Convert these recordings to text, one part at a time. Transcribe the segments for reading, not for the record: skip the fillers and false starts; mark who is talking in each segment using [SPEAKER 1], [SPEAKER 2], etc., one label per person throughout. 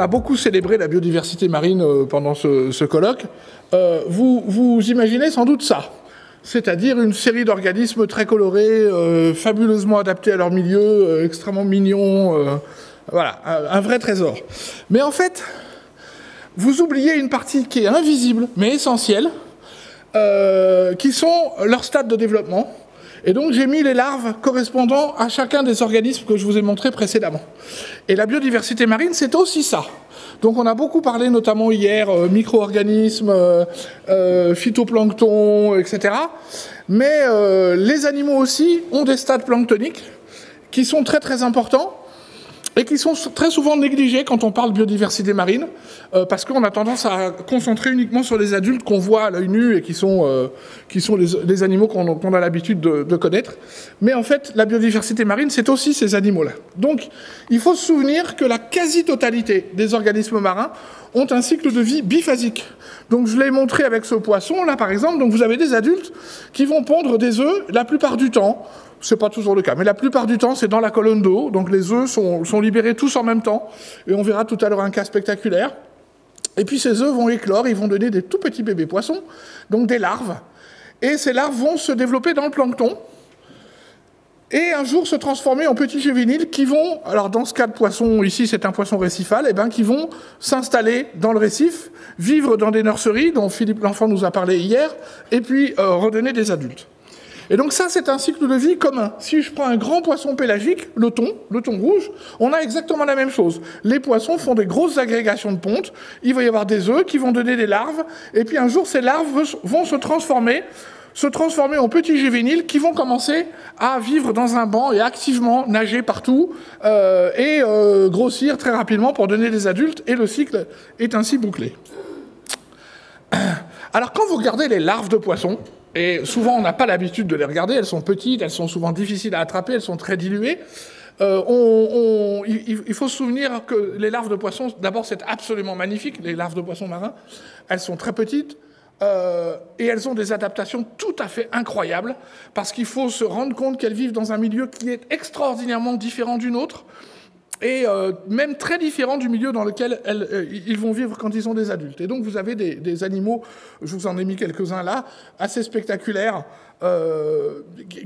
[SPEAKER 1] a beaucoup célébré la biodiversité marine pendant ce colloque, vous imaginez sans doute ça. C'est-à-dire une série d'organismes très colorés, fabuleusement adaptés à leur milieu, extrêmement mignons, voilà, un vrai trésor. Mais en fait, vous oubliez une partie qui est invisible, mais essentielle, qui sont leur stade de développement. Et donc j'ai mis les larves correspondant à chacun des organismes que je vous ai montrés précédemment. Et la biodiversité marine, c'est aussi ça. Donc on a beaucoup parlé, notamment hier, micro-organismes, phytoplancton, etc. Mais les animaux aussi ont des stades planctoniques qui sont très très importants et qui sont très souvent négligés quand on parle biodiversité marine, parce qu'on a tendance à concentrer uniquement sur les adultes qu'on voit à l'œil nu et qui sont les animaux qu'on a l'habitude de connaître. Mais en fait, la biodiversité marine, c'est aussi ces animaux-là. Donc, il faut se souvenir que la quasi-totalité des organismes marins ont un cycle de vie biphasique. Donc, je l'ai montré avec ce poisson, là, par exemple. Donc, vous avez des adultes qui vont pondre des œufs la plupart du temps. C'est pas toujours le cas, mais la plupart du temps, c'est dans la colonne d'eau. Donc les œufs sont libérés tous en même temps. Et on verra tout à l'heure un cas spectaculaire. Et puis ces œufs vont éclore, ils vont donner des tout petits bébés poissons, donc des larves. Et ces larves vont se développer dans le plancton. Et un jour se transformer en petits juvéniles qui vont, alors dans ce cas de poisson, ici c'est un poisson récifal, et ben qui vont s'installer dans le récif, vivre dans des nurseries dont Philippe L'Enfant nous a parlé hier, et puis redonner des adultes. Et donc ça, c'est un cycle de vie commun. Si je prends un grand poisson pélagique, le thon rouge, on a exactement la même chose. Les poissons font des grosses agrégations de pontes, il va y avoir des œufs qui vont donner des larves, et puis un jour, ces larves vont se transformer en petits juvéniles qui vont commencer à vivre dans un banc et activement nager partout et grossir très rapidement pour donner des adultes, et le cycle est ainsi bouclé. Alors quand vous regardez les larves de poissons, et souvent on n'a pas l'habitude de les regarder, elles sont petites, elles sont souvent difficiles à attraper, elles sont très diluées, il faut se souvenir que les larves de poissons, d'abord c'est absolument magnifique, les larves de poissons marins, elles sont très petites, et elles ont des adaptations tout à fait incroyables, parce qu'il faut se rendre compte qu'elles vivent dans un milieu qui est extraordinairement différent du nôtre, et même très différent du milieu dans lequel ils vont vivre quand ils sont des adultes. Et donc vous avez des animaux, je vous en ai mis quelques-uns là, assez spectaculaires,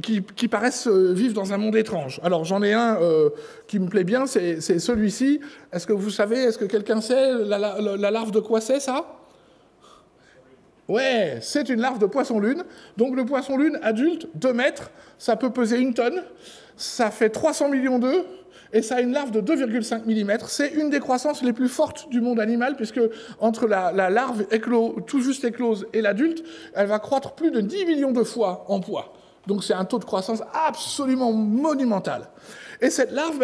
[SPEAKER 1] qui paraissent vivre dans un monde étrange. Alors j'en ai un qui me plaît bien, c'est celui-ci. Est-ce que vous savez, est-ce que quelqu'un sait la larve de quoi c'est, ça ? Ouais, c'est une larve de poisson-lune. Donc le poisson-lune adulte, 2 mètres, ça peut peser 1 tonne, ça fait 300 millions d'œufs, et ça a une larve de 2,5 mm. C'est une des croissances les plus fortes du monde animal, puisque entre la larve tout juste éclose et l'adulte, elle va croître plus de 10 millions de fois en poids. Donc c'est un taux de croissance absolument monumental. Et cette larve,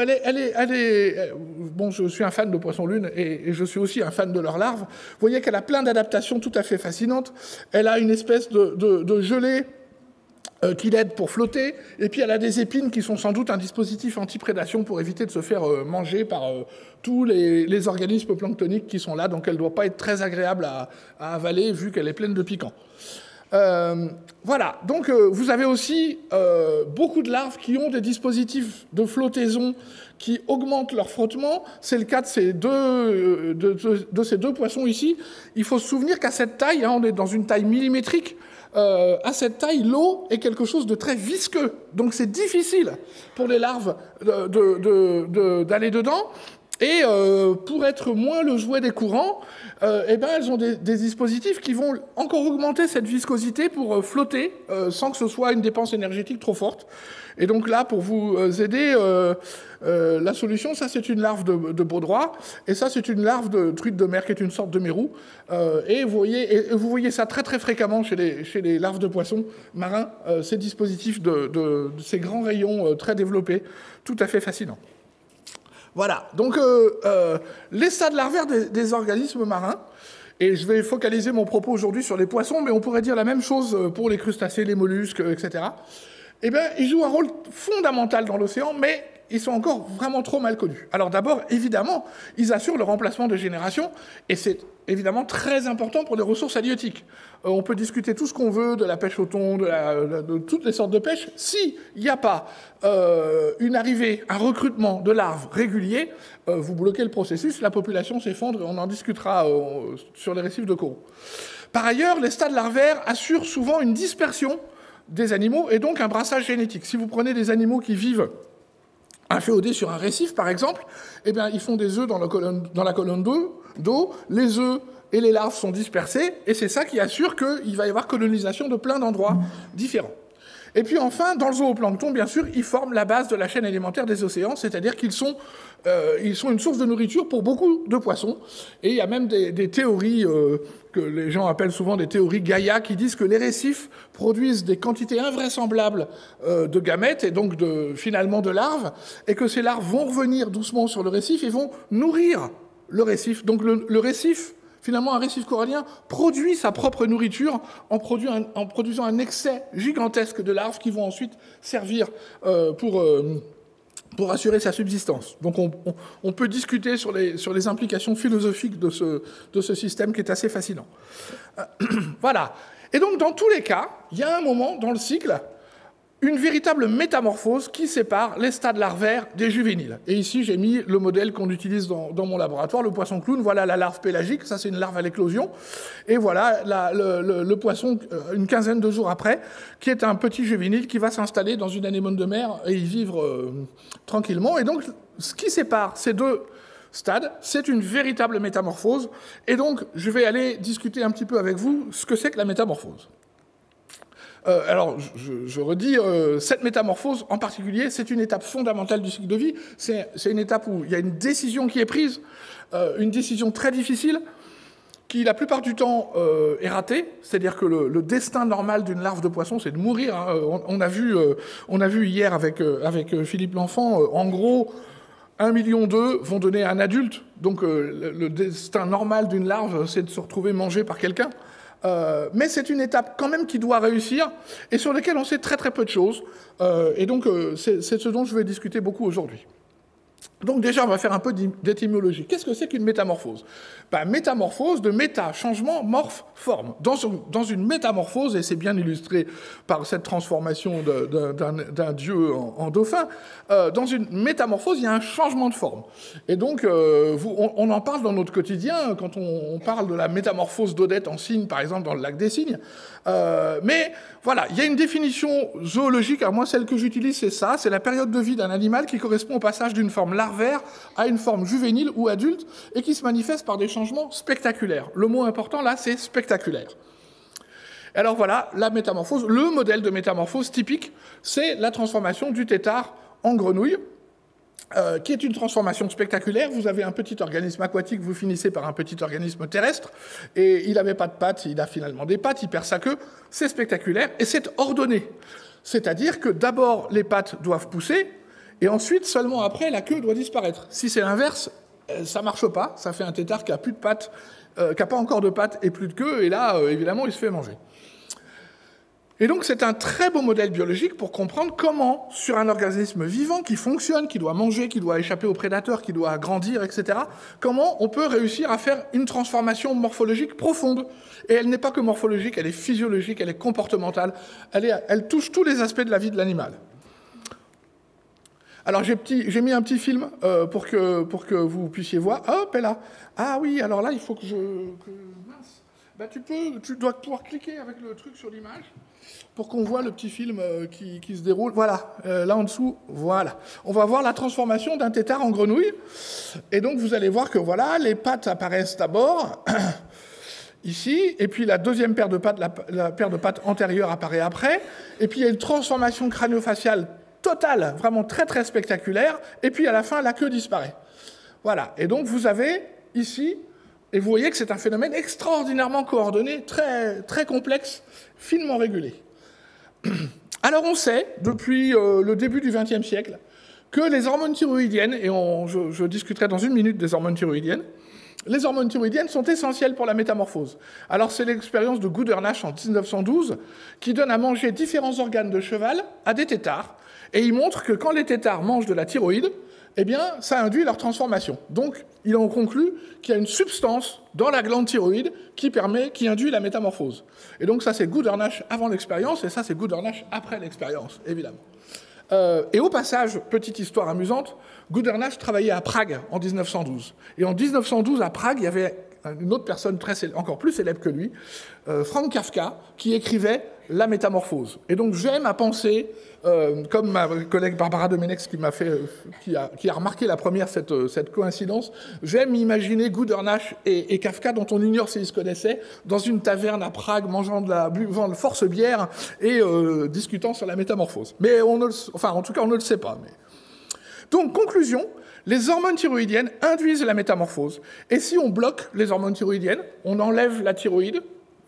[SPEAKER 1] bon, je suis un fan de poisson-lune, et je suis aussi un fan de leurs larves. Vous voyez qu'elle a plein d'adaptations tout à fait fascinantes. Elle a une espèce de gelée qui l'aide pour flotter, et puis elle a des épines qui sont sans doute un dispositif anti-prédation pour éviter de se faire manger par tous les organismes planctoniques qui sont là, donc elle ne doit pas être très agréable à avaler vu qu'elle est pleine de piquants. Voilà, donc vous avez aussi beaucoup de larves qui ont des dispositifs de flottaison qui augmentent leur frottement. C'est le cas de ces deux poissons ici. Il faut se souvenir qu'à cette taille, on est dans une taille millimétrique, à cette taille, l'eau est quelque chose de très visqueux. Donc c'est difficile pour les larves d'aller dedans. Et pour être moins le jouet des courants, elles ont des dispositifs qui vont encore augmenter cette viscosité pour flotter sans que ce soit une dépense énergétique trop forte. Et donc là, pour vous aider, la solution, ça c'est une larve de baudroie, et ça c'est une larve de truite de mer qui est une sorte de mérou. Et vous voyez ça très très fréquemment chez les larves de poissons marins, ces dispositifs de ces grands rayons très développés, tout à fait fascinants. Voilà, donc les stades larvaires des organismes marins, et je vais focaliser mon propos aujourd'hui sur les poissons, mais on pourrait dire la même chose pour les crustacés, les mollusques, etc. Eh bien, ils jouent un rôle fondamental dans l'océan, mais ils sont encore vraiment trop mal connus. Alors d'abord, évidemment, ils assurent le remplacement de générations, et c'est évidemment très important pour les ressources halieutiques. On peut discuter tout ce qu'on veut de la pêche au thon, de toutes les sortes de pêche. S'il n'y a pas une arrivée, un recrutement de larves régulier, vous bloquez le processus, la population s'effondre, et on en discutera sur les récifs de coraux. Par ailleurs, les stades larvaires assurent souvent une dispersion des animaux et donc un brassage génétique. Si vous prenez des animaux qui vivent inféodés sur un récif, par exemple, eh bien, ils font des œufs dans la colonne d'eau, les œufs et les larves sont dispersés, et c'est ça qui assure qu'il va y avoir colonisation de plein d'endroits différents. Et puis enfin, dans le zooplancton, bien sûr, ils forment la base de la chaîne alimentaire des océans, c'est-à-dire qu'ils sont une source de nourriture pour beaucoup de poissons. Et il y a même des théories que les gens appellent souvent des théories Gaïa, qui disent que les récifs produisent des quantités invraisemblables de gamètes, et donc finalement de larves, et que ces larves vont revenir doucement sur le récif et vont nourrir le récif. Donc le récif... Finalement, un récif corallien produit sa propre nourriture en produisant un excès gigantesque de larves qui vont ensuite servir pour assurer sa subsistance. Donc on peut discuter sur les implications philosophiques de ce système qui est assez fascinant. Voilà. Et donc, dans tous les cas, il y a un moment dans le cycle, une véritable métamorphose qui sépare les stades larvaires des juvéniles. Et ici, j'ai mis le modèle qu'on utilise dans mon laboratoire, le poisson clown. Voilà la larve pélagique, ça c'est une larve à l'éclosion. Et voilà le poisson, une quinzaine de jours après, qui est un petit juvénile qui va s'installer dans une anémone de mer et y vivre tranquillement. Et donc, ce qui sépare ces deux stades, c'est une véritable métamorphose. Et donc, je vais aller discuter un petit peu avec vous ce que c'est que la métamorphose. Alors, je redis, cette métamorphose en particulier, c'est une étape fondamentale du cycle de vie. C'est une étape où il y a une décision qui est prise, une décision très difficile, qui la plupart du temps est ratée. C'est-à-dire que le destin normal d'une larve de poisson, c'est de mourir. Hein. On a vu hier avec Philippe L'Enfant, en gros, 1,2 million vont donner un adulte. Donc le destin normal d'une larve, c'est de se retrouver mangé par quelqu'un. Mais c'est une étape quand même qui doit réussir et sur laquelle on sait très très peu de choses. Et donc c'est ce dont je vais discuter beaucoup aujourd'hui. Donc déjà, on va faire un peu d'étymologie. Qu'est-ce que c'est qu'une métamorphose? Métamorphose, de méta, changement, morphe, forme. Dans une métamorphose, et c'est bien illustré par cette transformation d'un dieu en dauphin, dans une métamorphose, il y a un changement de forme. Et donc, on en parle dans notre quotidien, quand on parle de la métamorphose d'Odette en cygne, par exemple, dans le lac des Cygnes. Mais voilà, il y a une définition zoologique, à moi celle que j'utilise, c'est ça, c'est la période de vie d'un animal qui correspond au passage d'une forme larvaire à une forme juvénile ou adulte et qui se manifeste par des changements spectaculaires. Le mot important là, c'est spectaculaire. Alors voilà, la métamorphose, le modèle de métamorphose typique, c'est la transformation du tétard en grenouille, qui est une transformation spectaculaire. Vous avez un petit organisme aquatique, vous finissez par un petit organisme terrestre, et il n'avait pas de pattes, il a finalement des pattes, il perd sa queue, c'est spectaculaire, et c'est ordonné. C'est-à-dire que d'abord, les pattes doivent pousser, et ensuite, seulement après, la queue doit disparaître. Si c'est l'inverse, ça ne marche pas, ça fait un tétard qui n'a plus de pattes, qui n'a pas encore de pattes et plus de queue, et là, évidemment, il se fait manger. Et donc, c'est un très beau modèle biologique pour comprendre comment, sur un organisme vivant qui fonctionne, qui doit manger, qui doit échapper aux prédateurs, qui doit grandir, etc., comment on peut réussir à faire une transformation morphologique profonde. Et elle n'est pas que morphologique, elle est physiologique, elle est comportementale, elle touche tous les aspects de la vie de l'animal. Alors, j'ai mis un petit film pour que vous puissiez voir. Hop, et là. Ah oui, alors là, il faut que mince. Tu dois pouvoir cliquer avec le truc sur l'image pour qu'on voit le petit film qui se déroule. Voilà, là en dessous, voilà. On va voir la transformation d'un tétard en grenouille. Et donc, vous allez voir que voilà, les pattes apparaissent d'abord, ici, et puis la deuxième paire de pattes, la paire de pattes antérieure apparaît après, et puis il y a une transformation crânio-faciale totale, vraiment très très spectaculaire, et puis à la fin, la queue disparaît. Voilà, et donc vous avez ici... Et vous voyez que c'est un phénomène extraordinairement coordonné, très, très complexe, finement régulé. Alors on sait, depuis le début du XXe siècle, que les hormones thyroïdiennes, et je discuterai dans une minute des hormones thyroïdiennes, les hormones thyroïdiennes sont essentielles pour la métamorphose. Alors c'est l'expérience de Goudernach en 1912 qui donne à manger différents organes de cheval à des têtards, et il montre que quand les têtards mangent de la thyroïde, eh bien, ça induit leur transformation. Donc, ils ont conclu qu'il y a une substance dans la glande thyroïde qui induit la métamorphose. Et donc, ça, c'est Goodernach avant l'expérience, et ça, c'est Goodernach après l'expérience, évidemment. Et au passage, petite histoire amusante, Goodernach travaillait à Prague en 1912. Et en 1912, à Prague, il y avait une autre personne encore plus célèbre que lui, Franz Kafka, qui écrivait La Métamorphose. Et donc j'aime à penser, comme ma collègue Barbara Domenech qui a remarqué la première cette coïncidence, j'aime imaginer Goodernach et Kafka, dont on ignore s'ils se connaissaient, dans une taverne à Prague, buvant de force bière et discutant sur la métamorphose. Mais en tout cas, on ne le sait pas. Mais... Donc, conclusion, les hormones thyroïdiennes induisent la métamorphose. Et si on bloque les hormones thyroïdiennes, on enlève la thyroïde,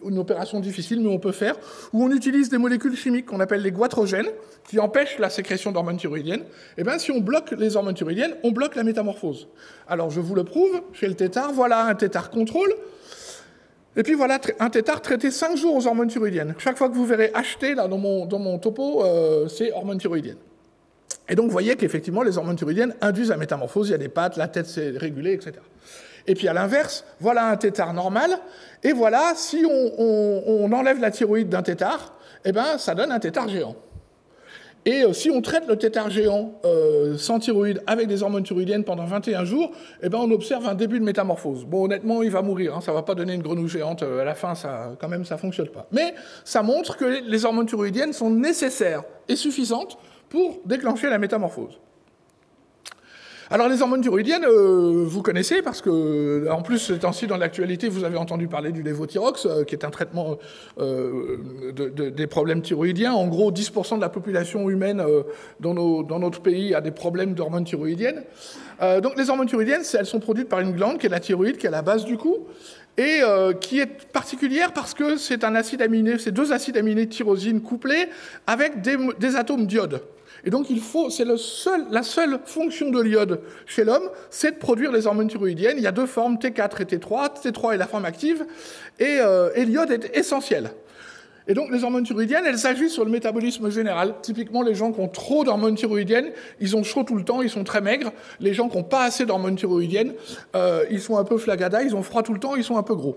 [SPEAKER 1] une opération difficile, mais on peut faire, ou on utilise des molécules chimiques qu'on appelle les goitrogènes, qui empêchent la sécrétion d'hormones thyroïdiennes, et bien si on bloque les hormones thyroïdiennes, on bloque la métamorphose. Alors je vous le prouve, chez le tétard, voilà un tétard contrôle, et puis voilà un tétard traité 5 jours aux hormones thyroïdiennes. Chaque fois que vous verrez acheté là, dans mon topo, c'est hormones thyroïdiennes. Et donc vous voyez qu'effectivement les hormones thyroïdiennes induisent la métamorphose, il y a des pattes, la tête s'est régulée, etc. Et puis à l'inverse, voilà un tétard normal, et voilà, si on enlève la thyroïde d'un tétard, eh ben, ça donne un tétard géant. Et si on traite le tétard géant sans thyroïde avec des hormones thyroïdiennes pendant 21 jours, eh ben, on observe un début de métamorphose. Bon, honnêtement, il va mourir, hein, ça ne va pas donner une grenouille géante à la fin, quand même, ça ne fonctionne pas. Mais ça montre que les hormones thyroïdiennes sont nécessaires et suffisantes pour déclencher la métamorphose. Alors les hormones thyroïdiennes, vous connaissez, parce que, en plus, ces temps-ci, dans l'actualité, vous avez entendu parler du lévothyrox, qui est un traitement des problèmes thyroïdiens. En gros, 10% de la population humaine dans notre pays a des problèmes d'hormones thyroïdiennes. Donc les hormones thyroïdiennes, elles sont produites par une glande qui est la thyroïde, qui est à la base du cou, et qui est particulière parce que c'est un acide aminé, c'est 2 acides aminés de tyrosine couplés avec des atomes d'iode. Et donc, la seule fonction de l'iode chez l'homme, c'est de produire les hormones thyroïdiennes. Il y a 2 formes, T4 et T3. T3 est la forme active, et l'iode est essentiel. Et donc, les hormones thyroïdiennes, elles agissent sur le métabolisme général. Typiquement, les gens qui ont trop d'hormones thyroïdiennes, ils ont chaud tout le temps, ils sont très maigres. Les gens qui n'ont pas assez d'hormones thyroïdiennes, ils sont un peu flagada, ils ont froid tout le temps, ils sont un peu gros.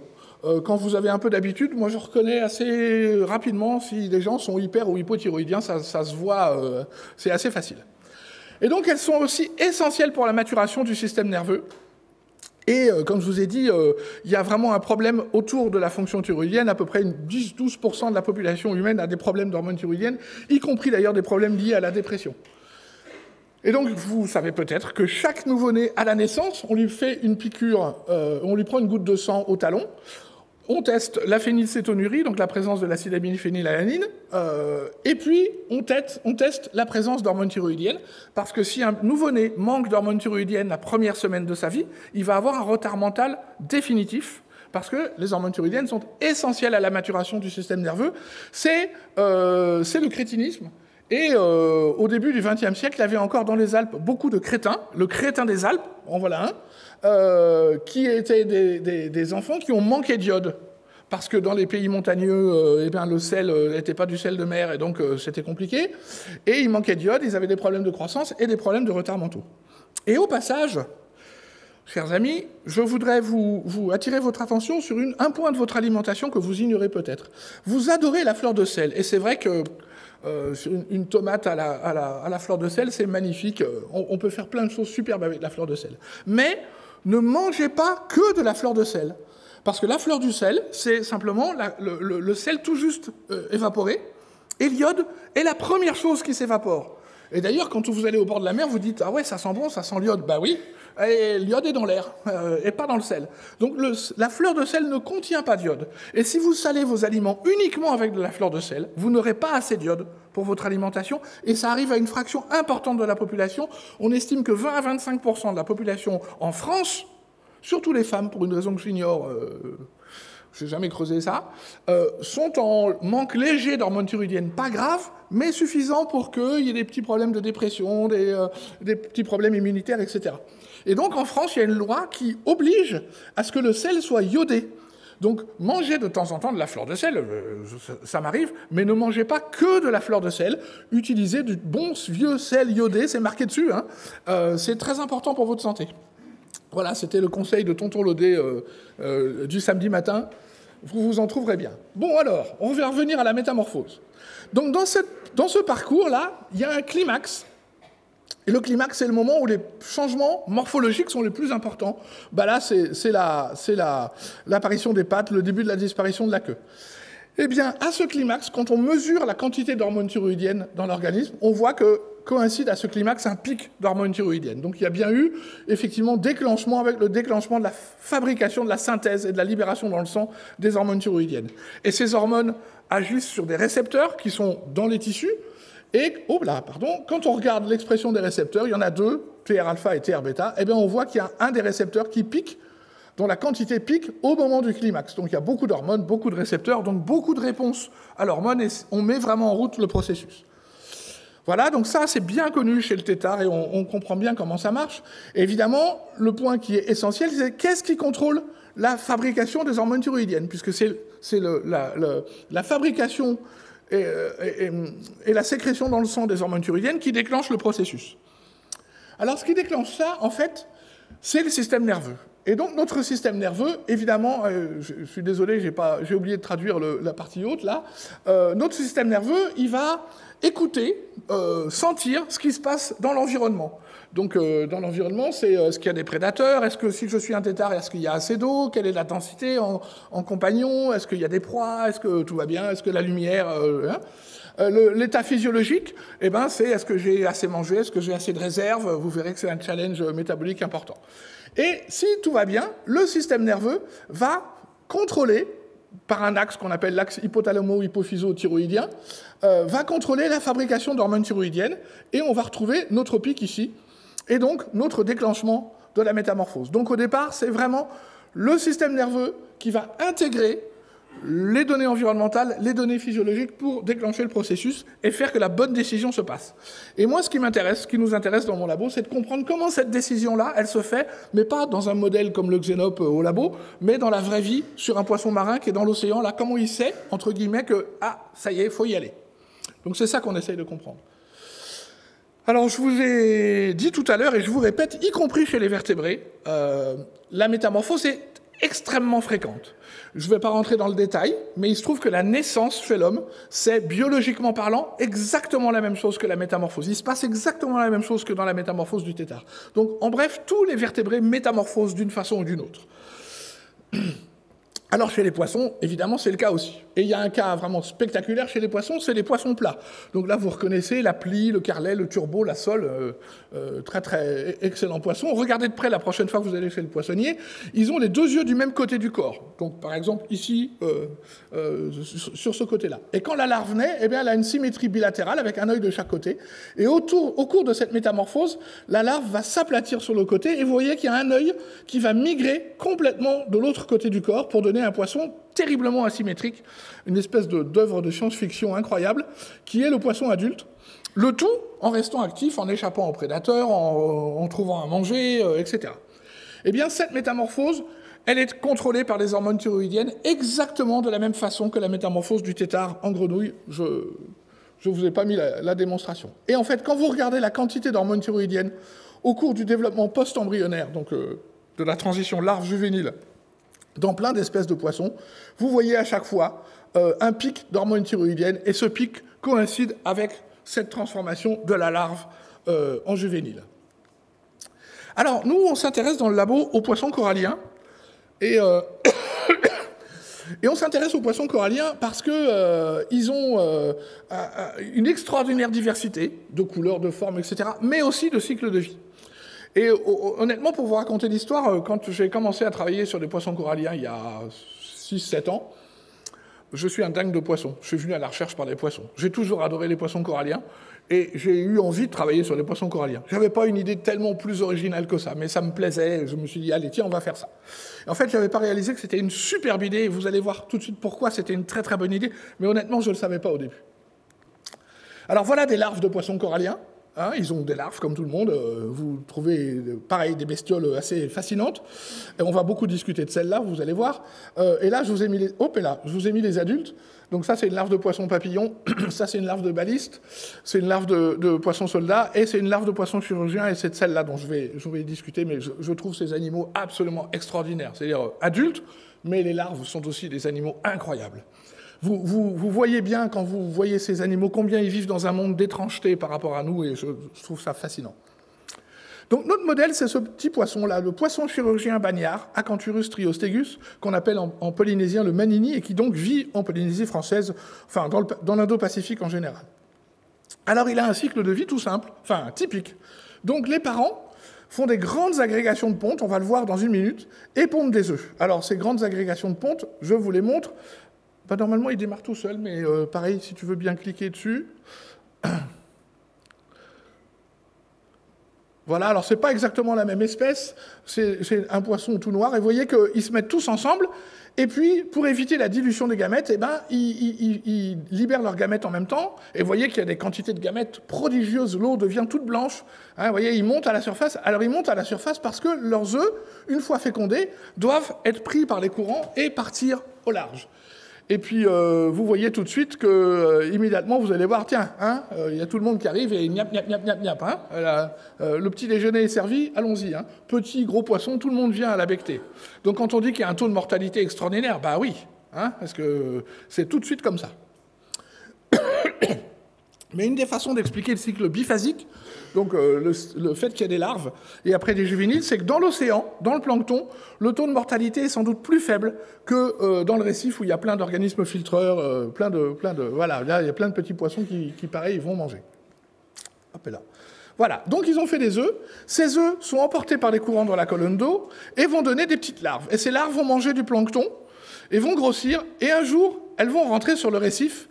[SPEAKER 1] Quand vous avez un peu d'habitude, moi je reconnais assez rapidement si les gens sont hyper ou hypothyroïdiens, ça se voit, c'est assez facile. Et donc elles sont aussi essentielles pour la maturation du système nerveux. Et comme je vous ai dit, il y a vraiment un problème autour de la fonction thyroïdienne. À peu près 10-12% de la population humaine a des problèmes d'hormones thyroïdiennes, y compris d'ailleurs des problèmes liés à la dépression. Et donc, vous savez peut-être que chaque nouveau-né à la naissance, on lui fait une piqûre, on lui prend une goutte de sang au talon, on teste la phénylcétonurie, donc la présence de l'acide aminé-phénylalanine, et puis on teste la présence d'hormones thyroïdiennes, parce que si un nouveau-né manque d'hormones thyroïdiennes la première semaine de sa vie, il va avoir un retard mental définitif, parce que les hormones thyroïdiennes sont essentielles à la maturation du système nerveux. C'est le crétinisme. Et au début du XXe siècle, il y avait encore dans les Alpes beaucoup de crétins, le crétin des Alpes, en voilà un, qui étaient des enfants qui ont manqué d'iode. Parce que dans les pays montagneux, le sel n'était pas du sel de mer, et donc c'était compliqué. Et ils manquaient d'iode, ils avaient des problèmes de croissance et des problèmes de retard mentaux. Et au passage, chers amis, je voudrais vous attirer votre attention sur un point de votre alimentation que vous ignorez peut-être. Vous adorez la fleur de sel, et c'est vrai que une tomate à la fleur de sel, c'est magnifique. On peut faire plein de choses superbes avec la fleur de sel. Mais ne mangez pas que de la fleur de sel. Parce que la fleur du sel, c'est simplement le sel tout juste évaporé. Et l'iode est la première chose qui s'évapore. Et d'ailleurs, quand vous allez au bord de la mer, vous dites « Ah ouais, ça sent bon, ça sent l'iode ». Bah oui, l'iode est dans l'air, et pas dans le sel. Donc la fleur de sel ne contient pas d'iode. Et si vous salez vos aliments uniquement avec de la fleur de sel, vous n'aurez pas assez d'iode pour votre alimentation, et ça arrive à une fraction importante de la population. On estime que 20 à 25% de la population en France, surtout les femmes, pour une raison que j'ignore, je n'ai jamais creusé ça, sont en manque léger d'hormones thyroïdiennes, pas grave, mais suffisant pour qu'il y ait des petits problèmes de dépression, des petits problèmes immunitaires, etc. Et donc en France, il y a une loi qui oblige à ce que le sel soit iodé. Donc, mangez de temps en temps de la fleur de sel, ça m'arrive, mais ne mangez pas que de la fleur de sel. Utilisez du bon vieux sel iodé, c'est marqué dessus, hein. C'est très important pour votre santé. Voilà, c'était le conseil de Tonton Lodé du samedi matin. Vous vous en trouverez bien. Bon, alors, on va revenir à la métamorphose. Donc, dans ce parcours-là, il y a un climax. Et le climax, c'est le moment où les changements morphologiques sont les plus importants. Bah là, c'est l'apparition des pattes, le début de la disparition de la queue. Eh bien, à ce climax, quand on mesure la quantité d'hormones thyroïdiennes dans l'organisme, on voit que coïncide à ce climax un pic d'hormones thyroïdiennes. Donc il y a bien eu, effectivement, déclenchement avec le déclenchement de la fabrication, de la synthèse et de la libération dans le sang des hormones thyroïdiennes. Et ces hormones agissent sur des récepteurs qui sont dans les tissus. Et, quand on regarde l'expression des récepteurs, il y en a deux, TR-alpha et TR-bêta, eh bien on voit qu'il y a un des récepteurs qui pique, dont la quantité pique au moment du climax. Donc il y a beaucoup d'hormones, beaucoup de récepteurs, donc beaucoup de réponses à l'hormone, et on met vraiment en route le processus. Voilà, donc ça c'est bien connu chez le tétard, et on comprend bien comment ça marche. Et évidemment, le point qui est essentiel, c'est qu'est-ce qui contrôle la fabrication des hormones thyroïdiennes, puisque c'est la fabrication et la sécrétion dans le sang des hormones thyroïdiennes qui déclenche le processus. Alors, ce qui déclenche ça, en fait, c'est le système nerveux. Et donc, notre système nerveux, évidemment, je suis désolé, j'ai oublié de traduire la partie haute, là, notre système nerveux, il va écouter, sentir ce qui se passe dans l'environnement. Donc, dans l'environnement, c'est est-ce qu'il y a des prédateurs? Est-ce que si je suis un tétard, est-ce qu'il y a assez d'eau? Quelle est la densité en compagnon? Est-ce qu'il y a des proies? Est-ce que tout va bien? Est-ce que la lumière... L'état physiologique, eh ben, c'est est-ce que j'ai assez mangé? Est-ce que j'ai assez de réserve? Vous verrez que c'est un challenge métabolique important. Et si tout va bien, le système nerveux va contrôler, par un axe qu'on appelle l'axe hypothalamo-hypophyso-thyroïdien, va contrôler la fabrication d'hormones thyroïdiennes, et on va retrouver notre pic ici, et donc notre déclenchement de la métamorphose. Donc au départ, c'est vraiment le système nerveux qui va intégrer les données environnementales, les données physiologiques pour déclencher le processus et faire que la bonne décision se passe. Et moi, ce qui nous intéresse dans mon labo, c'est de comprendre comment cette décision-là, elle se fait, mais pas dans un modèle comme le Xénope au labo, mais dans la vraie vie, sur un poisson marin qui est dans l'océan, là, comment il sait, entre guillemets, que « ah, ça y est, il faut y aller ». Donc c'est ça qu'on essaye de comprendre. Alors, je vous ai dit tout à l'heure, et je vous répète, y compris chez les vertébrés, la métamorphose est extrêmement fréquente. Je ne vais pas rentrer dans le détail, mais il se trouve que la naissance chez l'homme, c'est biologiquement parlant exactement la même chose que la métamorphose. Il se passe exactement la même chose que dans la métamorphose du tétard. Donc, en bref, tous les vertébrés métamorphosent d'une façon ou d'une autre. Alors chez les poissons, évidemment, c'est le cas aussi. Et il y a un cas vraiment spectaculaire chez les poissons, c'est les poissons plats. Donc là, vous reconnaissez la plie, le carlet, le turbo, la sole, très très excellent poisson. Regardez de près la prochaine fois que vous allez chez le poissonnier, ils ont les deux yeux du même côté du corps. Donc par exemple, ici, sur ce côté-là. Et quand la larve naît, eh bien, elle a une symétrie bilatérale avec un œil de chaque côté. Et au cours de cette métamorphose, la larve va s'aplatir sur le côté et vous voyez qu'il y a un œil qui va migrer complètement de l'autre côté du corps pour donner un poisson terriblement asymétrique, une espèce d'œuvre de science-fiction incroyable, qui est le poisson adulte. Le tout en restant actif, en échappant aux prédateurs, en trouvant à manger, etc. Eh bien, cette métamorphose, elle est contrôlée par les hormones thyroïdiennes exactement de la même façon que la métamorphose du tétard en grenouille. Je ne vous ai pas mis la démonstration. Et en fait, quand vous regardez la quantité d'hormones thyroïdiennes au cours du développement post-embryonnaire, donc de la transition larve-juvénile, dans plein d'espèces de poissons, vous voyez à chaque fois un pic d'hormones thyroïdiennes, et ce pic coïncide avec cette transformation de la larve en juvénile. Alors, nous, on s'intéresse dans le labo aux poissons coralliens, et on s'intéresse aux poissons coralliens parce qu'ils ont une extraordinaire diversité de couleurs, de formes, etc., mais aussi de cycles de vie. Et honnêtement, pour vous raconter l'histoire, quand j'ai commencé à travailler sur des poissons coralliens il y a 6-7 ans, je suis un dingue de poissons. Je suis venu à la recherche par des poissons. J'ai toujours adoré les poissons coralliens et j'ai eu envie de travailler sur les poissons coralliens. Je n'avais pas une idée tellement plus originale que ça, mais ça me plaisait. Je me suis dit, allez, tiens, on va faire ça. Et en fait, je n'avais pas réalisé que c'était une superbe idée. Et vous allez voir tout de suite pourquoi c'était une très très bonne idée. Mais honnêtement, je ne le savais pas au début. Alors voilà des larves de poissons coralliens. Hein, ils ont des larves comme tout le monde. Vous trouvez, pareil, des bestioles assez fascinantes. Et on va beaucoup discuter de celles-là, vous allez voir. Et là, je vous ai mis les adultes. Donc ça, c'est une larve de poisson papillon. Ça, c'est une larve de baliste. C'est une larve de poisson soldat. Et c'est une larve de poisson chirurgien. Et c'est de celle-là dont je vais discuter. Mais je trouve ces animaux absolument extraordinaires. C'est-à-dire adultes, mais les larves sont aussi des animaux incroyables. Vous voyez bien, quand vous voyez ces animaux, combien ils vivent dans un monde d'étrangeté par rapport à nous, et je trouve ça fascinant. Donc notre modèle, c'est ce petit poisson-là, le poisson chirurgien bagnard, Acanthurus triostegus, qu'on appelle en polynésien le manini, et qui donc vit en Polynésie française, enfin dans l'Indo-Pacifique en général. Alors il a un cycle de vie tout simple, enfin typique. Donc les parents font des grandes agrégations de pontes, on va le voir dans une minute, et pondent des œufs. Alors ces grandes agrégations de pontes, je vous les montre. Bah, normalement, il démarre tout seul, mais pareil, si tu veux bien cliquer dessus. Voilà, alors c'est pas exactement la même espèce, c'est un poisson tout noir, et vous voyez qu'ils se mettent tous ensemble, et puis, pour éviter la dilution des gamètes, eh ben, ils libèrent leurs gamètes en même temps, et vous voyez qu'il y a des quantités de gamètes prodigieuses, l'eau devient toute blanche, hein, vous voyez, ils montent à la surface. Alors ils montent à la surface parce que leurs œufs, une fois fécondés, doivent être pris par les courants et partir au large. Et puis, vous voyez tout de suite que, immédiatement, vous allez voir, tiens, hein, y a tout le monde qui arrive et niap, niap, niap, niap, niap. Hein, le petit déjeuner est servi, allons-y. Hein, petit, gros poisson, tout le monde vient à la becqueter. Donc, quand on dit qu'il y a un taux de mortalité extraordinaire, bah oui, hein, parce que c'est tout de suite comme ça. Mais une des façons d'expliquer le cycle biphasique, donc le fait qu'il y ait des larves et après des juvéniles, c'est que dans l'océan, dans le plancton, le taux de mortalité est sans doute plus faible que dans le récif où il y a plein d'organismes filtreurs, voilà, là il y a plein de petits poissons qui pareil, vont manger. Hop là. Voilà, donc ils ont fait des œufs. Ces œufs sont emportés par les courants dans la colonne d'eau et vont donner des petites larves. Et ces larves vont manger du plancton et vont grossir. Et un jour, elles vont rentrer sur le récif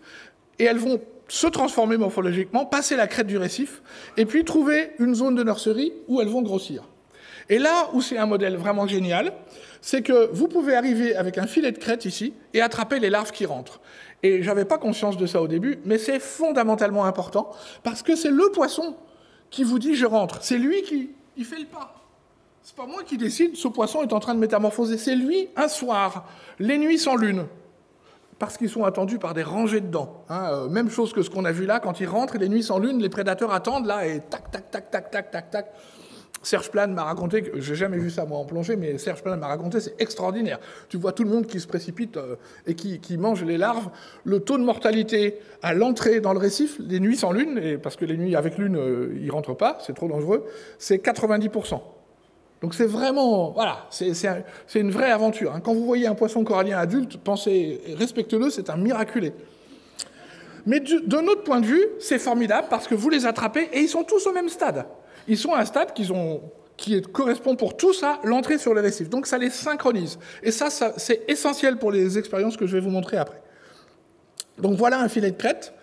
[SPEAKER 1] et elles vont se transformer morphologiquement, passer la crête du récif, et puis trouver une zone de nurserie où elles vont grossir. Et là où c'est un modèle vraiment génial, c'est que vous pouvez arriver avec un filet de crête ici et attraper les larves qui rentrent. Et je n'avais pas conscience de ça au début, mais c'est fondamentalement important, parce que c'est le poisson qui vous dit « je rentre ». C'est lui qui fait le pas. C'est pas moi qui décide, ce poisson est en train de métamorphoser. C'est lui, un soir, les nuits sans lune, parce qu'ils sont attendus par des rangées de dents. Hein, même chose que ce qu'on a vu là, quand ils rentrent, et les nuits sans lune, les prédateurs attendent là, et tac, tac, tac, tac, tac, tac, tac. Serge Plane m'a raconté, que j'ai jamais vu ça moi en plongée, mais Serge Plane m'a raconté, c'est extraordinaire. Tu vois tout le monde qui se précipite et qui mange les larves. Le taux de mortalité à l'entrée dans le récif, les nuits sans lune, et parce que les nuits avec lune, ils rentrent pas, c'est trop dangereux, c'est 90%. Donc c'est vraiment, voilà, c'est une vraie aventure. Hein. Quand vous voyez un poisson corallien adulte, pensez, respectez-le, c'est un miraculé. Mais d'un autre point de vue, c'est formidable parce que vous les attrapez et ils sont tous au même stade. Ils sont à un stade qui correspond pour tous à l'entrée sur les récifs. Donc ça les synchronise. Et ça c'est essentiel pour les expériences que je vais vous montrer après. Donc voilà un filet de crête.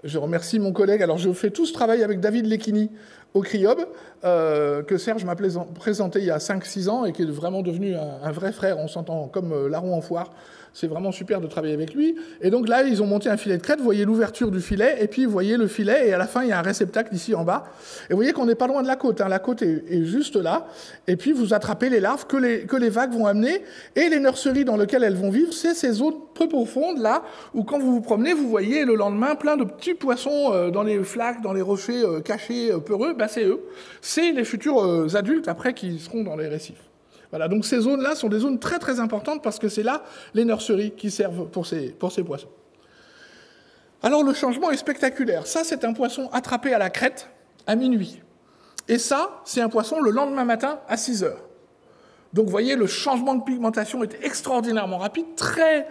[SPEAKER 1] Je remercie mon collègue. Alors je fais tout ce travail avec David Lekini au CRIOB, que Serge m'a présenté il y a 5-6 ans et qui est vraiment devenu un vrai frère. On s'entend comme larron en foire. C'est vraiment super de travailler avec lui. Et donc là, ils ont monté un filet de crête. Vous voyez l'ouverture du filet, et puis vous voyez le filet, et à la fin, il y a un réceptacle ici en bas. Et vous voyez qu'on n'est pas loin de la côte. Hein. La côte est juste là. Et puis, vous attrapez les larves que les vagues vont amener. Et les nurseries dans lesquelles elles vont vivre, c'est ces zones peu profondes, là, où quand vous vous promenez, vous voyez le lendemain plein de petits poissons dans les flaques, dans les rochers cachés, peureux. Ben, c'est eux. C'est les futurs adultes, après, qui seront dans les récifs. Voilà, donc ces zones-là sont des zones très très importantes parce que c'est là les nurseries qui servent pour ces poissons. Alors le changement est spectaculaire. Ça, c'est un poisson attrapé à la crête à minuit. Et ça, c'est un poisson le lendemain matin à 6 heures. Donc vous voyez, le changement de pigmentation est extraordinairement rapide, très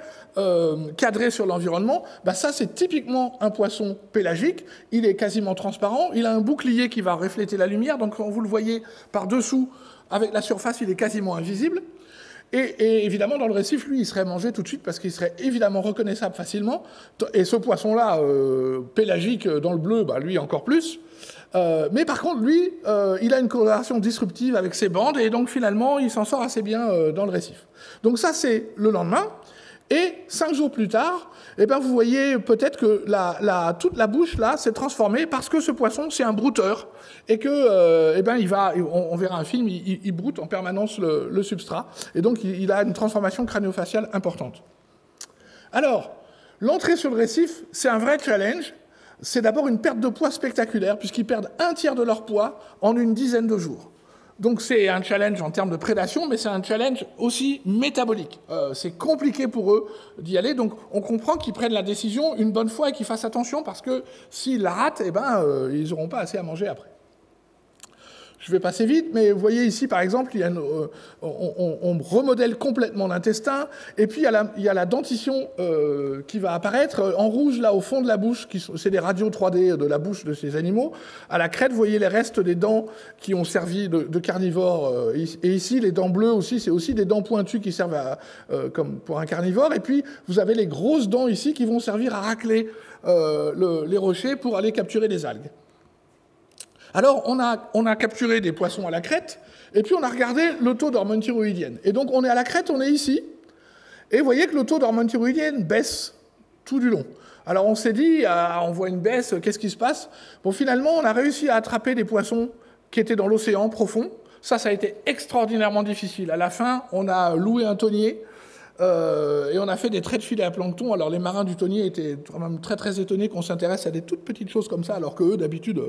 [SPEAKER 1] cadré sur l'environnement. Ben, ça, c'est typiquement un poisson pélagique. Il est quasiment transparent. Il a un bouclier qui va refléter la lumière. Donc quand vous le voyez par-dessous, avec la surface, il est quasiment invisible. Et évidemment, dans le récif, lui, il serait mangé tout de suite parce qu'il serait évidemment reconnaissable facilement. Et ce poisson-là, pélagique dans le bleu, bah, lui, encore plus. Mais par contre, lui, il a une coloration disruptive avec ses bandes, et donc finalement, il s'en sort assez bien dans le récif. Donc ça, c'est le lendemain. Et 5 jours plus tard, eh ben, vous voyez peut-être que toute la bouche là s'est transformée parce que ce poisson c'est un brouteur et que eh ben, on verra un film, il broute en permanence le substrat et donc il a une transformation crânio-faciale importante. Alors, l'entrée sur le récif, c'est un vrai challenge. C'est d'abord une perte de poids spectaculaire puisqu'ils perdent 1/3 de leur poids en une dizaine de jours. Donc c'est un challenge en termes de prédation, mais c'est un challenge aussi métabolique. C'est compliqué pour eux d'y aller, donc on comprend qu'ils prennent la décision une bonne fois et qu'ils fassent attention, parce que s'ils la ratent, eh ben, ils n'auront pas assez à manger après. Je vais passer vite, mais vous voyez ici, par exemple, on remodèle complètement l'intestin, et puis il y a la dentition qui va apparaître en rouge, là, au fond de la bouche, c'est des radios 3D de la bouche de ces animaux. À la crête, vous voyez les restes des dents qui ont servi de carnivores, et ici, les dents bleues aussi, c'est aussi des dents pointues qui servent comme pour un carnivore, et puis vous avez les grosses dents ici qui vont servir à racler les rochers pour aller capturer des algues. Alors, on a capturé des poissons à la crête, et puis on a regardé le taux d'hormones thyroïdiennes. Et donc, on est à la crête, on est ici, et vous voyez que le taux d'hormones thyroïdiennes baisse tout du long. Alors, on s'est dit, on voit une baisse, qu'est-ce qui se passe? Bon, finalement, on a réussi à attraper des poissons qui étaient dans l'océan profond. Ça a été extraordinairement difficile. À la fin, on a loué un thonier, et on a fait des traits de filet à plancton. Alors les marins du thonier étaient quand même très très étonnés qu'on s'intéresse à des toutes petites choses comme ça, alors que eux d'habitude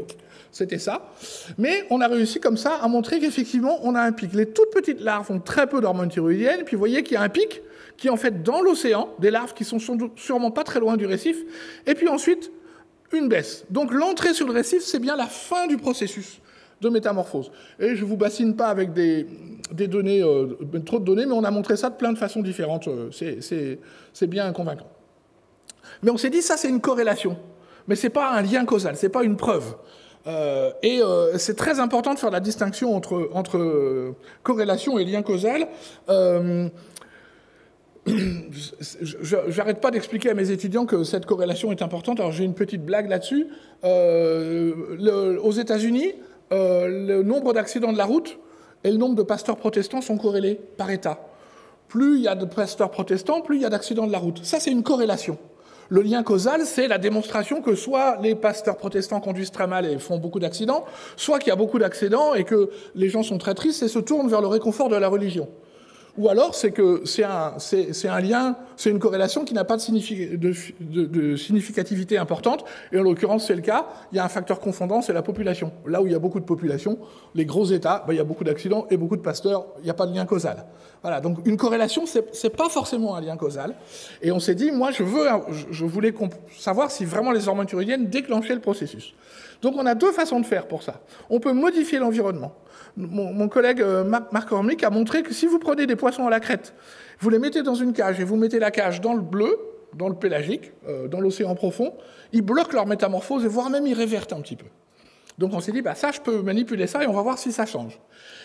[SPEAKER 1] c'était ça. Mais on a réussi comme ça à montrer qu'effectivement on a un pic. Les toutes petites larves ont très peu d'hormones thyroïdiennes, puis vous voyez qu'il y a un pic qui est en fait dans l'océan, des larves qui sont sûrement pas très loin du récif, et puis ensuite une baisse. Donc l'entrée sur le récif, c'est bien la fin du processus de métamorphose. Et je ne vous bassine pas avec des données, trop de données, mais on a montré ça de plein de façons différentes. C'est bien convaincant. Mais on s'est dit, ça c'est une corrélation. Mais ce n'est pas un lien causal, ce n'est pas une preuve. C'est très important de faire la distinction entre corrélation et lien causal. J'arrête pas d'expliquer à mes étudiants que cette corrélation est importante. Alors j'ai une petite blague là-dessus. Aux États-Unis, le nombre d'accidents de la route et le nombre de pasteurs protestants sont corrélés par État. Plus il y a de pasteurs protestants, plus il y a d'accidents de la route. Ça, c'est une corrélation. Le lien causal, c'est la démonstration que soit les pasteurs protestants conduisent très mal et font beaucoup d'accidents, soit qu'il y a beaucoup d'accidents et que les gens sont très tristes et se tournent vers le réconfort de la religion. Ou alors, c'est que c'est un lien, c'est une corrélation qui n'a pas de significativité importante, et en l'occurrence, c'est le cas. Il y a un facteur confondant, c'est la population. Là où il y a beaucoup de population, les gros États, il y a beaucoup d'accidents et beaucoup de pasteurs, il n'y a pas de lien causal. Voilà, donc une corrélation, c'est pas forcément un lien causal. Et on s'est dit, moi, je voulais savoir si vraiment les hormones thyroïdiennes déclenchaient le processus. Donc on a deux façons de faire pour ça. On peut modifier l'environnement. Mon collègue Marc Hormick a montré que si vous prenez des poissons à la crête, vous les mettez dans une cage et vous mettez la cage dans le bleu, dans le pélagique, dans l'océan profond, ils bloquent leur métamorphose et voire même ils révertent un petit peu. Donc on s'est dit, ça je peux manipuler ça et on va voir si ça change.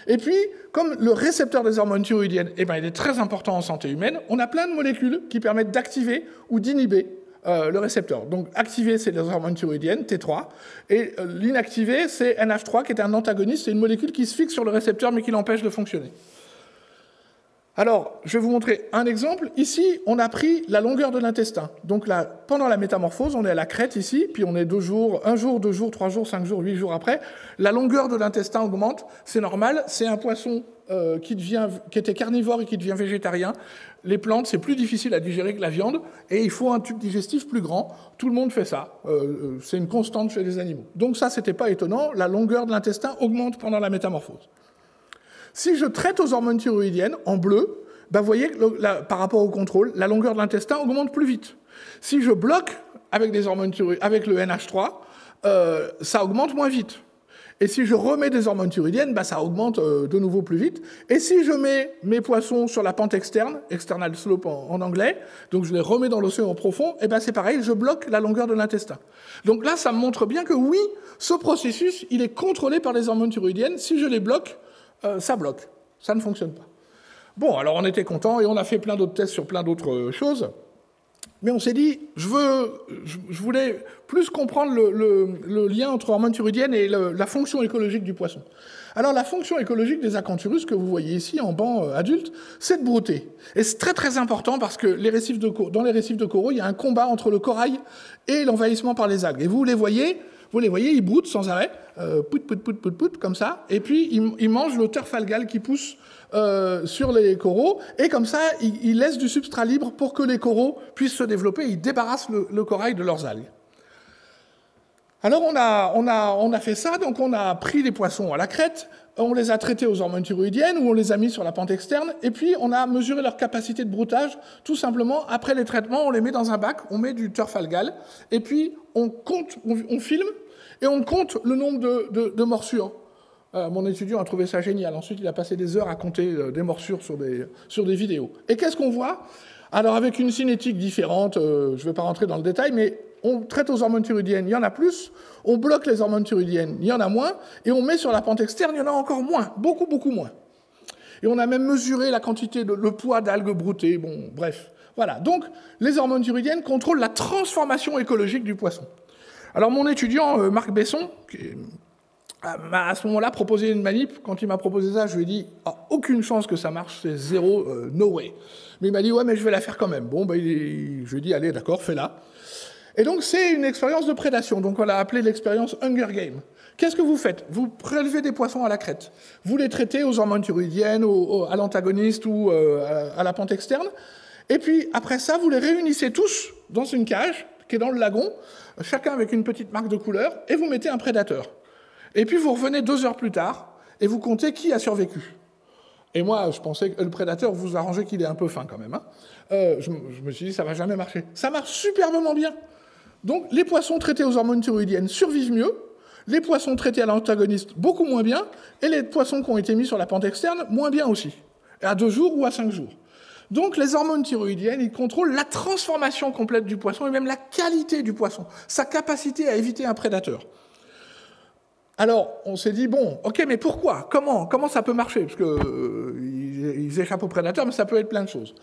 [SPEAKER 1] Et puis, comme le récepteur des hormones thyroïdiennes, il est très important en santé humaine, on a plein de molécules qui permettent d'activer ou d'inhiber le récepteur. Donc activé, c'est les hormones thyroïdiennes, T3, et l'inactivé, c'est NH3, qui est un antagoniste, c'est une molécule qui se fixe sur le récepteur mais qui l'empêche de fonctionner. Alors, je vais vous montrer un exemple. Ici, on a pris la longueur de l'intestin. Donc là, pendant la métamorphose, on est à la crête ici, puis on est 2 jours, 1 jour, 2 jours, 3 jours, 5 jours, 8 jours après. La longueur de l'intestin augmente, c'est normal, c'est un poisson qui était carnivore et qui devient végétarien. Les plantes, c'est plus difficile à digérer que la viande, et il faut un tube digestif plus grand. Tout le monde fait ça. C'est une constante chez les animaux. Donc ça, c'était pas étonnant. La longueur de l'intestin augmente pendant la métamorphose. Si je traite aux hormones thyroïdiennes, en bleu, vous voyez que par rapport au contrôle, la longueur de l'intestin augmente plus vite. Si je bloque avec des hormones avec le NH3, ça augmente moins vite. Et si je remets des hormones thyroïdiennes, ça augmente de nouveau plus vite. Et si je mets mes poissons sur la pente externe, external slope en anglais, donc je les remets dans l'océan profond, et c'est pareil, je bloque la longueur de l'intestin. Donc là, ça me montre bien que oui, ce processus, il est contrôlé par les hormones thyroïdiennes. Si je les bloque, ça bloque, ça ne fonctionne pas. Bon, alors on était contents et on a fait plein d'autres tests sur plein d'autres choses. Mais on s'est dit, je voulais plus comprendre le lien entre hormones thyroïdiennes et la fonction écologique du poisson. Alors la fonction écologique des acanthurus, que vous voyez ici en banc adulte, c'est de brouter. Et c'est très très important parce que dans les récifs de coraux, il y a un combat entre le corail et l'envahissement par les algues. Et vous les voyez, ils broutent sans arrêt, pout, comme ça, et puis ils mangent le turf algal qui pousse sur les coraux, et comme ça, ils laissent du substrat libre pour que les coraux puissent se développer, ils débarrassent le corail de leurs algues. Alors on a fait ça, donc on a pris les poissons à la crête, on les a traités aux hormones thyroïdiennes, ou on les a mis sur la pente externe, et puis on a mesuré leur capacité de broutage, tout simplement, après les traitements, on les met dans un bac, on met du turf algal, et puis on filme, et on compte le nombre de morsures. Mon étudiant a trouvé ça génial. Ensuite, il a passé des heures à compter des morsures sur des vidéos. Et qu'est-ce qu'on voit? Alors, avec une cinétique différente, je ne vais pas rentrer dans le détail, mais on traite aux hormones thyroïdiennes, il y en a plus. On bloque les hormones thyroïdiennes, il y en a moins. Et on met sur la pente externe, il y en a encore moins, beaucoup, beaucoup moins. Et on a même mesuré la quantité, le poids d'algues broutées. Bon, bref. Voilà. Donc, les hormones thyroïdiennes contrôlent la transformation écologique du poisson. Alors, mon étudiant, Marc Besson, m'a à ce moment-là proposé une manip. Quand il m'a proposé ça, je lui ai dit aucune chance que ça marche, c'est zéro, no way. Mais il m'a dit ouais, mais je vais la faire quand même. Bon, je lui ai dit allez, d'accord, fais-la. Et donc c'est une expérience de prédation. Donc on l'a appelée l'expérience Hunger Game. Qu'est-ce que vous faites? Vous prélevez des poissons à la crête. Vous les traitez aux hormones thyroïdiennes, à l'antagoniste ou à la pente externe. Et puis après ça, vous les réunissez tous dans une cage qui est dans le lagon, chacun avec une petite marque de couleur, et vous mettez un prédateur. Et puis vous revenez 2 heures plus tard, et vous comptez qui a survécu. Et moi, je pensais que le prédateur, vous arrangez qu'il ait un peu faim quand même. Hein. Je me suis dit, ça va jamais marcher. Ça marche superbement bien. Donc les poissons traités aux hormones thyroïdiennes survivent mieux, les poissons traités à l'antagoniste beaucoup moins bien, et les poissons qui ont été mis sur la pente externe moins bien aussi, à 2 jours ou à 5 jours. Donc les hormones thyroïdiennes, ils contrôlent la transformation complète du poisson, et même la qualité du poisson, sa capacité à éviter un prédateur. Alors, on s'est dit, bon, ok, mais pourquoi? Comment ça peut marcher? Parce qu'ils échappent aux prédateurs, mais ça peut être plein de choses.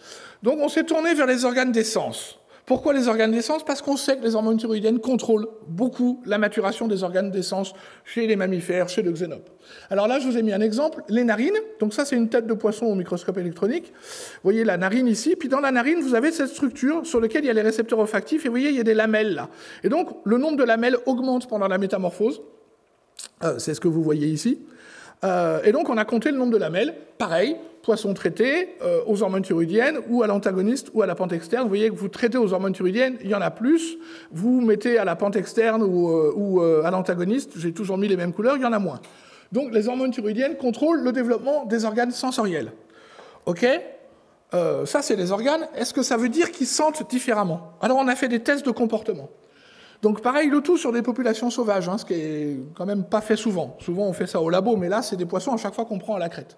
[SPEAKER 1] Donc, on s'est tourné vers les organes d'essence. Pourquoi les organes d'essence? Parce qu'on sait que les hormones thyroïdiennes contrôlent beaucoup la maturation des organes d'essence chez les mammifères, chez le xénope. Alors là, je vous ai mis un exemple, les narines. Donc ça, c'est une tête de poisson au microscope électronique. Vous voyez la narine ici. Puis dans la narine, vous avez cette structure sur laquelle il y a les récepteurs olfactifs. Et vous voyez, il y a des lamelles là. Et donc, le nombre de lamelles augmente pendant la métamorphose. C'est ce que vous voyez ici. Et donc, on a compté le nombre de lamelles. Pareil, poisson traité aux hormones thyroïdiennes ou à l'antagoniste ou à la pente externe. Vous voyez que vous traitez aux hormones thyroïdiennes, il y en a plus. Vous mettez à la pente externe ou à l'antagoniste, j'ai toujours mis les mêmes couleurs, il y en a moins. Donc, les hormones thyroïdiennes contrôlent le développement des organes sensoriels. OK ? Ça, c'est les organes. Est-ce que ça veut dire qu'ils sentent différemment? Alors, on a fait des tests de comportement. Donc pareil, le tout sur des populations sauvages, hein, ce qui est quand même pas fait souvent. Souvent on fait ça au labo, mais là c'est des poissons à chaque fois qu'on prend à la crête.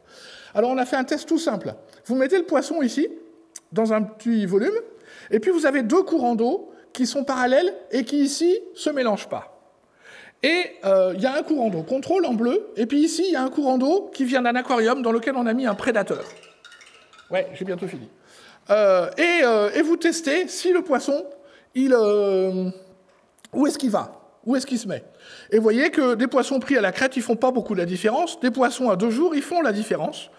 [SPEAKER 1] Alors on a fait un test tout simple. Vous mettez le poisson ici, dans un petit volume, et puis vous avez 2 courants d'eau qui sont parallèles et qui ici se mélangent pas. Et il y a un courant d'eau contrôle en bleu, et puis ici il y a un courant d'eau qui vient d'un aquarium dans lequel on a mis un prédateur. Ouais, j'ai bientôt fini. Et vous testez si le poisson, où est-ce qu'il va? Où est-ce qu'il se met? Et vous voyez que des poissons pris à la crête, ils font pas beaucoup la différence. Des poissons à 2 jours, ils font la différence.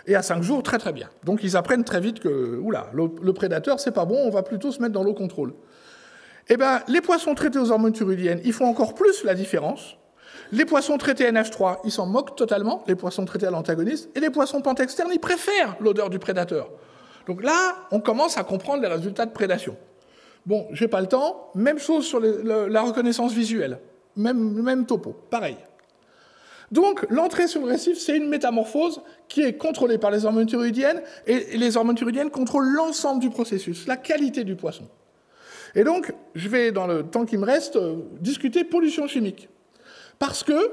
[SPEAKER 1] Et à 5 jours, très très bien. Donc ils apprennent très vite que oula, le prédateur, c'est pas bon, on va plutôt se mettre dans l'eau contrôle. Eh bien, les poissons traités aux hormones thyroïdiennes, ils font encore plus la différence. Les poissons traités NH3, ils s'en moquent totalement, les poissons traités à l'antagoniste. Et les poissons pente externe, ils préfèrent l'odeur du prédateur. Donc là, on commence à comprendre les résultats de prédation. Bon, j'ai pas le temps. Même chose sur la reconnaissance visuelle. Même topo. Pareil. Donc, l'entrée sur le récif, c'est une métamorphose qui est contrôlée par les hormones thyroïdiennes, et les hormones thyroïdiennes contrôlent l'ensemble du processus, la qualité du poisson. Et donc, je vais, dans le temps qui me reste, discuter pollution chimique. Parce que,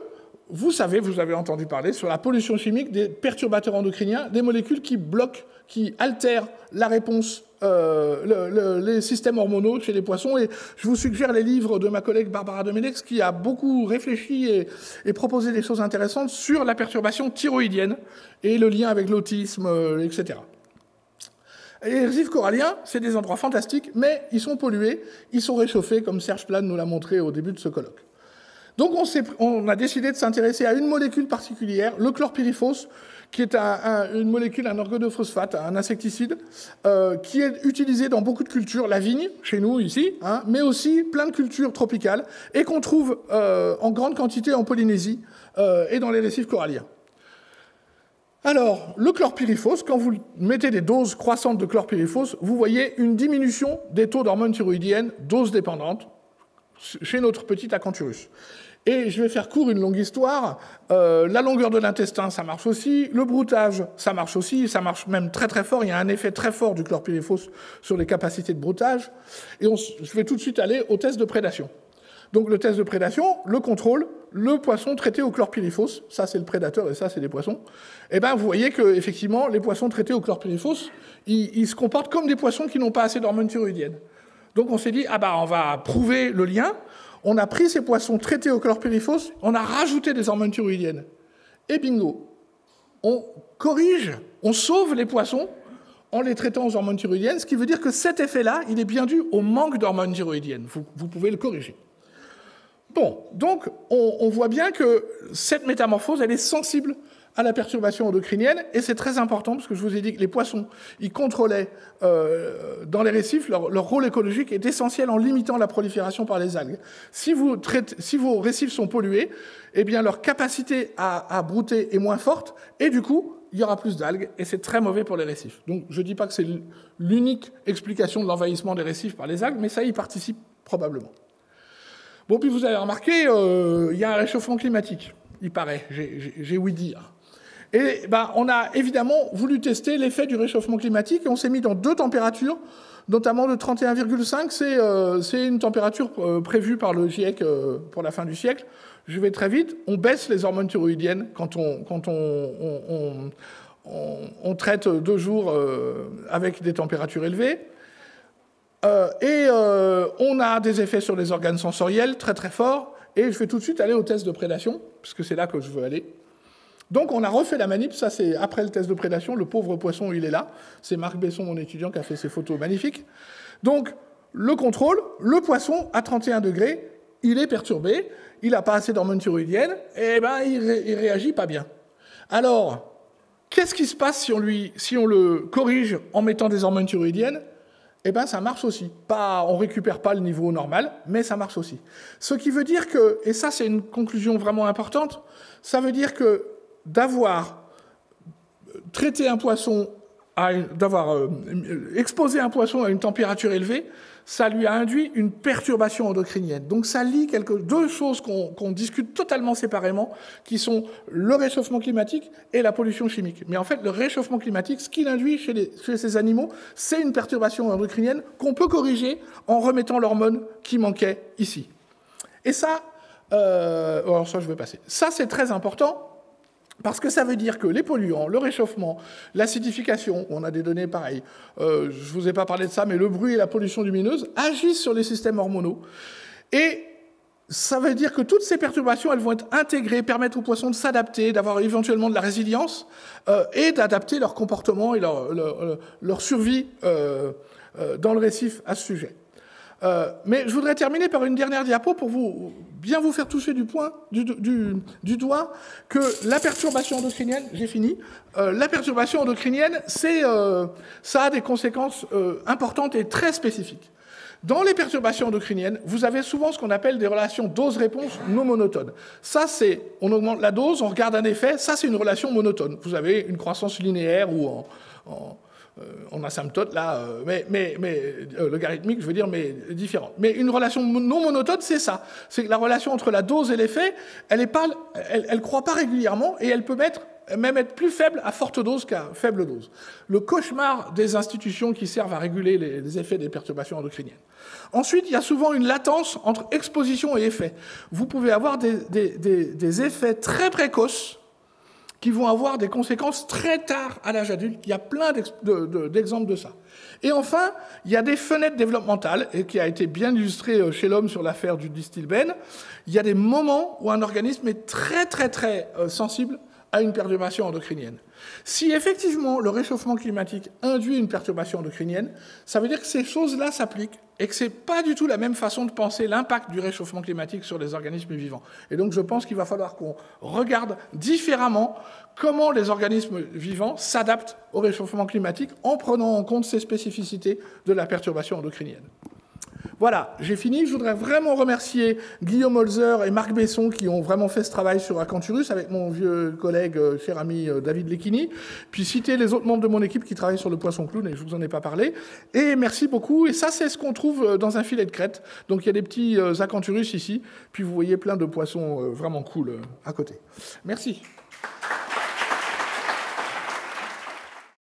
[SPEAKER 1] vous savez, vous avez entendu parler sur la pollution chimique des perturbateurs endocriniens, des molécules qui bloquent, qui altèrent la réponse, les systèmes hormonaux chez les poissons. Et je vous suggère les livres de ma collègue Barbara Domenech, qui a beaucoup réfléchi et proposé des choses intéressantes sur la perturbation thyroïdienne et le lien avec l'autisme, etc. Et les récifs coralliens, c'est des endroits fantastiques, mais ils sont pollués, ils sont réchauffés, comme Serge Plane nous l'a montré au début de ce colloque. Donc on a décidé de s'intéresser à une molécule particulière, le chlorpyrifos, qui est une molécule, un organophosphate, un insecticide, qui est utilisé dans beaucoup de cultures, la vigne, chez nous ici, hein, mais aussi plein de cultures tropicales, et qu'on trouve en grande quantité en Polynésie et dans les récifs coralliens. Alors, le chlorpyrifos, quand vous mettez des doses croissantes de chlorpyrifos, vous voyez une diminution des taux d'hormones thyroïdiennes, dose dépendante, chez notre petit acanthurus. Et je vais faire court, une longue histoire. La longueur de l'intestin, ça marche aussi. Le broutage, ça marche aussi. Ça marche même très très fort. Il y a un effet très fort du chlorpyrifos sur les capacités de broutage. Et je vais tout de suite aller au test de prédation. Donc le test de prédation, le contrôle, le poisson traité au chlorpyrifos, ça c'est le prédateur et ça c'est les poissons. Et bien vous voyez que effectivement les poissons traités au chlorpyrifos, ils se comportent comme des poissons qui n'ont pas assez d'hormones thyroïdiennes. Donc on s'est dit, ah bah on va prouver le lien. On a pris ces poissons traités au chlorpyrifos, on a rajouté des hormones thyroïdiennes. Et bingo, on corrige, on sauve les poissons en les traitant aux hormones thyroïdiennes, ce qui veut dire que cet effet-là, il est bien dû au manque d'hormones thyroïdiennes. Vous pouvez le corriger. Bon, donc on voit bien que cette métamorphose, elle est sensible à la perturbation endocrinienne, et c'est très important, parce que je vous ai dit que les poissons, ils contrôlaient dans les récifs, leur rôle écologique est essentiel en limitant la prolifération par les algues. Si vos récifs sont pollués, eh bien leur capacité à brouter est moins forte, et du coup, il y aura plus d'algues, et c'est très mauvais pour les récifs. Donc je ne dis pas que c'est l'unique explication de l'envahissement des récifs par les algues, mais ça y participe probablement. Bon, puis vous avez remarqué, il y a un réchauffement climatique, il paraît, j'ai ouï dire. Et ben, on a évidemment voulu tester l'effet du réchauffement climatique, et on s'est mis dans 2 températures, notamment de 31,5, c'est une température prévue par le GIEC pour la fin du siècle. Je vais très vite, on baisse les hormones thyroïdiennes quand on traite 2 jours avec des températures élevées. On a des effets sur les organes sensoriels très très forts, et je vais tout de suite aller au test de prédation, puisque c'est là que je veux aller. Donc on a refait la manip, ça c'est après le test de prédation, le pauvre poisson il est là, c'est Marc Besson, mon étudiant, qui a fait ces photos magnifiques. Donc le contrôle, le poisson à 31 degrés, il est perturbé, il n'a pas assez d'hormones thyroïdiennes, et ben il réagit pas bien. Alors, qu'est-ce qui se passe si on le corrige en mettant des hormones thyroïdiennes? Eh bien, ça marche aussi. On ne récupère pas le niveau normal, mais ça marche aussi. Ce qui veut dire que, et ça c'est une conclusion vraiment importante, ça veut dire que d'avoir traité un poisson, d'avoir exposé un poisson à une température élevée, ça lui a induit une perturbation endocrinienne. Donc ça lie 2 choses qu'on discute totalement séparément, qui sont le réchauffement climatique et la pollution chimique. Mais en fait, le réchauffement climatique, ce qu'il induit chez ces animaux, c'est une perturbation endocrinienne qu'on peut corriger en remettant l'hormone qui manquait ici. Et ça, alors ça je vais passer. Ça c'est très important, parce que ça veut dire que les polluants, le réchauffement, l'acidification, on a des données pareilles, je ne vous ai pas parlé de ça, mais le bruit et la pollution lumineuse agissent sur les systèmes hormonaux. Et ça veut dire que toutes ces perturbations, elles vont être intégrées, permettre aux poissons de s'adapter, d'avoir éventuellement de la résilience, et d'adapter leur comportement et leur survie dans le récif à ce sujet. Mais je voudrais terminer par une dernière diapo pour bien vous faire toucher du doigt que la perturbation endocrinienne, j'ai fini, la perturbation endocrinienne, ça a des conséquences importantes et très spécifiques. Dans les perturbations endocriniennes, vous avez souvent ce qu'on appelle des relations dose-réponse non monotones. Ça, on augmente la dose, on regarde un effet, ça c'est une relation monotone. Vous avez une croissance linéaire ou en asymptote, là, mais logarithmique, je veux dire, mais différente. Mais une relation non monotone, c'est ça. C'est que la relation entre la dose et l'effet, elle croît pas régulièrement, et elle peut même être plus faible à forte dose qu'à faible dose. Le cauchemar des institutions qui servent à réguler les effets des perturbations endocriniennes. Ensuite, il y a souvent une latence entre exposition et effet. Vous pouvez avoir des effets très précoces qui vont avoir des conséquences très tard à l'âge adulte. Il y a plein d'exemples de ça. Et enfin, il y a des fenêtres développementales, et qui a été bien illustré chez l'homme sur l'affaire du distilbène. Il y a des moments où un organisme est très, très, très sensible à une perturbation endocrinienne. Si effectivement le réchauffement climatique induit une perturbation endocrinienne, ça veut dire que ces choses-là s'appliquent et que ce n'est pas du tout la même façon de penser l'impact du réchauffement climatique sur les organismes vivants. Et donc je pense qu'il va falloir qu'on regarde différemment comment les organismes vivants s'adaptent au réchauffement climatique en prenant en compte ces spécificités de la perturbation endocrinienne. Voilà, j'ai fini. Je voudrais vraiment remercier Guillaume Holzer et Marc Besson qui ont vraiment fait ce travail sur Acanthurus avec mon vieux collègue, cher ami David Lecchini, puis citer les autres membres de mon équipe qui travaillent sur le poisson clown, et je ne vous en ai pas parlé. Et merci beaucoup. Et ça, c'est ce qu'on trouve dans un filet de crête. Donc il y a des petits Acanthurus ici, puis vous voyez plein de poissons vraiment cool à côté. Merci.